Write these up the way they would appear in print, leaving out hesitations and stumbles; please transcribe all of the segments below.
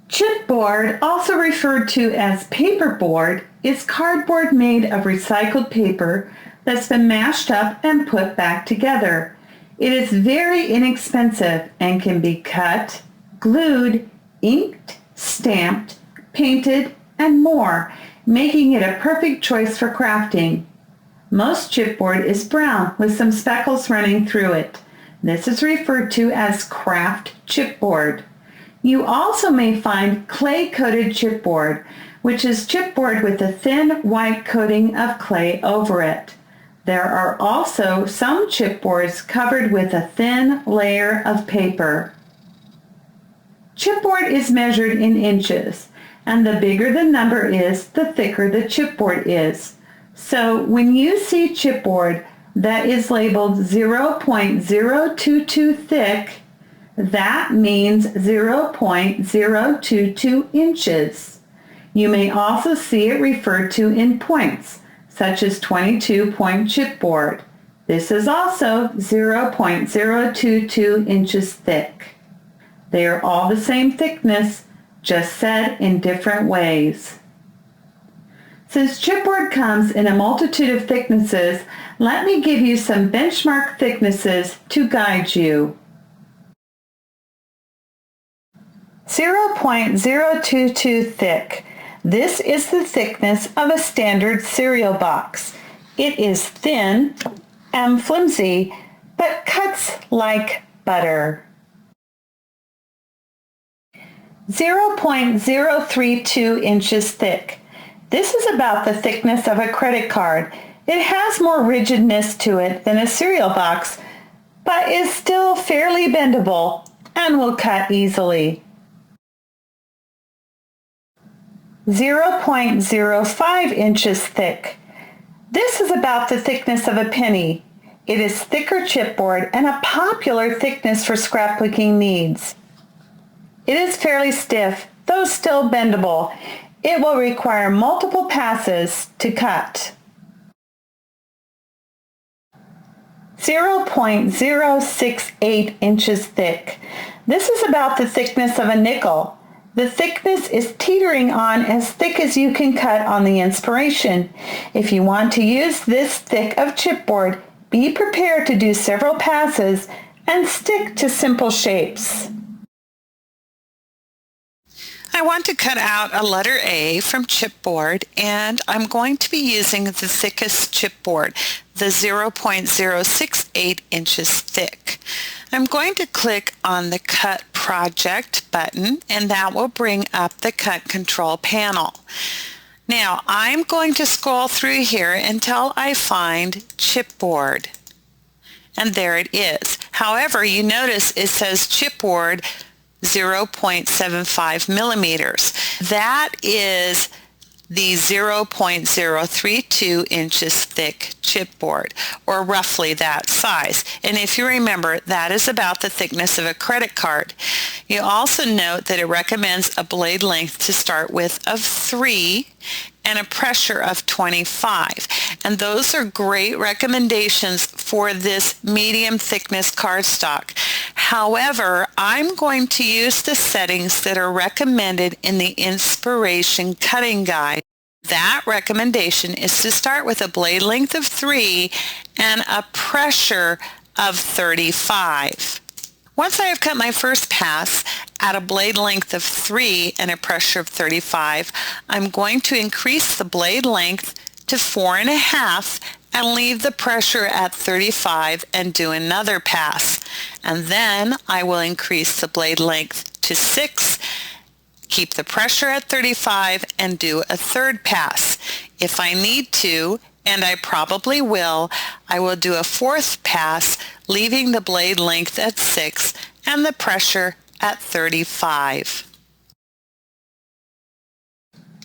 Chipboard, also referred to as paperboard, is cardboard made of recycled paper that's been mashed up and put back together. It is very inexpensive and can be cut, glued, inked, stamped, painted, and more, making it a perfect choice for crafting. Most chipboard is brown with some speckles running through it. This is referred to as craft chipboard. You also may find clay-coated chipboard, which is chipboard with a thin white coating of clay over it. There are also some chipboards covered with a thin layer of paper. Chipboard is measured in inches, and the bigger the number is, the thicker the chipboard is. So when you see chipboard that is labeled 0.022 thick, that means 0.022 inches. You may also see it referred to in points, such as 22-point chipboard. This is also 0.022 inches thick. They are all the same thickness, just said in different ways. Since chipboard comes in a multitude of thicknesses, let me give you some benchmark thicknesses to guide you. 0.022 thick. This is the thickness of a standard cereal box. It is thin and flimsy, but cuts like butter. 0.032 inches thick. This is about the thickness of a credit card. It has more rigidness to it than a cereal box, but is still fairly bendable and will cut easily. 0.05 inches thick. This is about the thickness of a penny. It is thicker chipboard and a popular thickness for scrapbooking needs. It is fairly stiff, though still bendable. It will require multiple passes to cut. 0.068 inches thick. This is about the thickness of a nickel. The thickness is teetering on as thick as you can cut on the inspiration. If you want to use this thick of chipboard, be prepared to do several passes and stick to simple shapes. I want to cut out a letter A from chipboard, and I'm going to be using the thickest chipboard, the 0.068 inches thick. I'm going to click on the Cut Project button, and that will bring up the Cut Control panel. Now, I'm going to scroll through here until I find chipboard, and there it is. However, you notice it says chipboard 0.75 millimeters. That is the 0.032 inches thick chipboard, or roughly that size. And if you remember, that is about the thickness of a credit card. You also note that it recommends a blade length to start with of 3 and a pressure of 25. And those are great recommendations for this medium thickness cardstock. However, I'm going to use the settings that are recommended in the Inspiration Cutting Guide. That recommendation is to start with a blade length of 3 and a pressure of 35. Once I have cut my first pass at a blade length of 3 and a pressure of 35, I'm going to increase the blade length to 4.5 and leave the pressure at 35 and do another pass. And then I will increase the blade length to 6, keep the pressure at 35, and do a third pass. If I need to, and I probably will, I will do a fourth pass, leaving the blade length at 6 and the pressure at 35.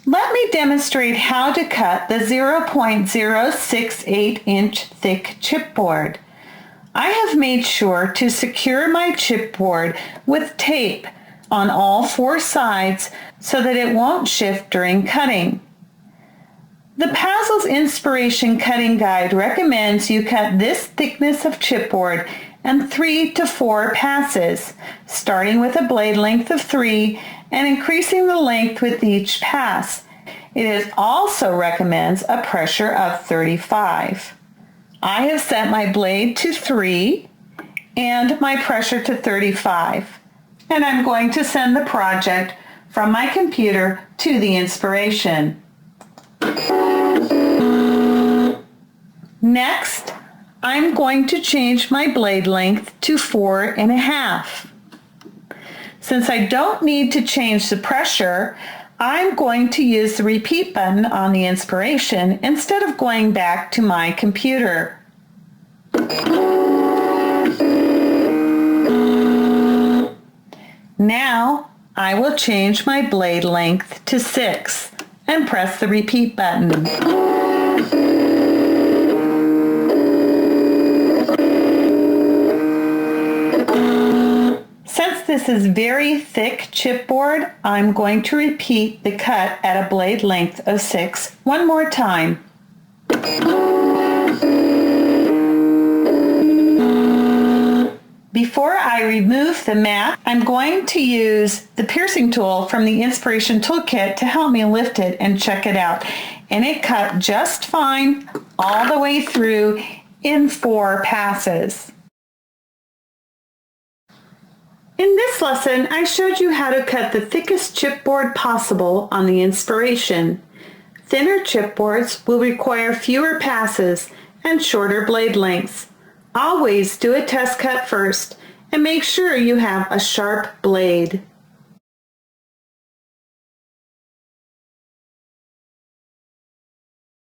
Let me demonstrate how to cut the 0.068 inch thick chipboard. I have made sure to secure my chipboard with tape on all 4 sides so that it won't shift during cutting. The Pazzles Inspiration Cutting Guide recommends you cut this thickness of chipboard in 3 to 4 passes, starting with a blade length of 3 and increasing the length with each pass. It also recommends a pressure of 35. I have set my blade to 3 and my pressure to 35, and I'm going to send the project from my computer to the inspiration. Next, I'm going to change my blade length to 4.5. Since I don't need to change the pressure, I'm going to use the repeat button on the inspiration instead of going back to my computer. Now, I will change my blade length to 6 and press the repeat button. Since this is very thick chipboard, I'm going to repeat the cut at a blade length of 6 one more time. Before I remove the mat, I'm going to use the piercing tool from the Inspiration Toolkit to help me lift it and check it out. And it cut just fine all the way through in 4 passes. In this lesson, I showed you how to cut the thickest chipboard possible on the Inspiration. Thinner chipboards will require fewer passes and shorter blade lengths. Always do a test cut first and make sure you have a sharp blade.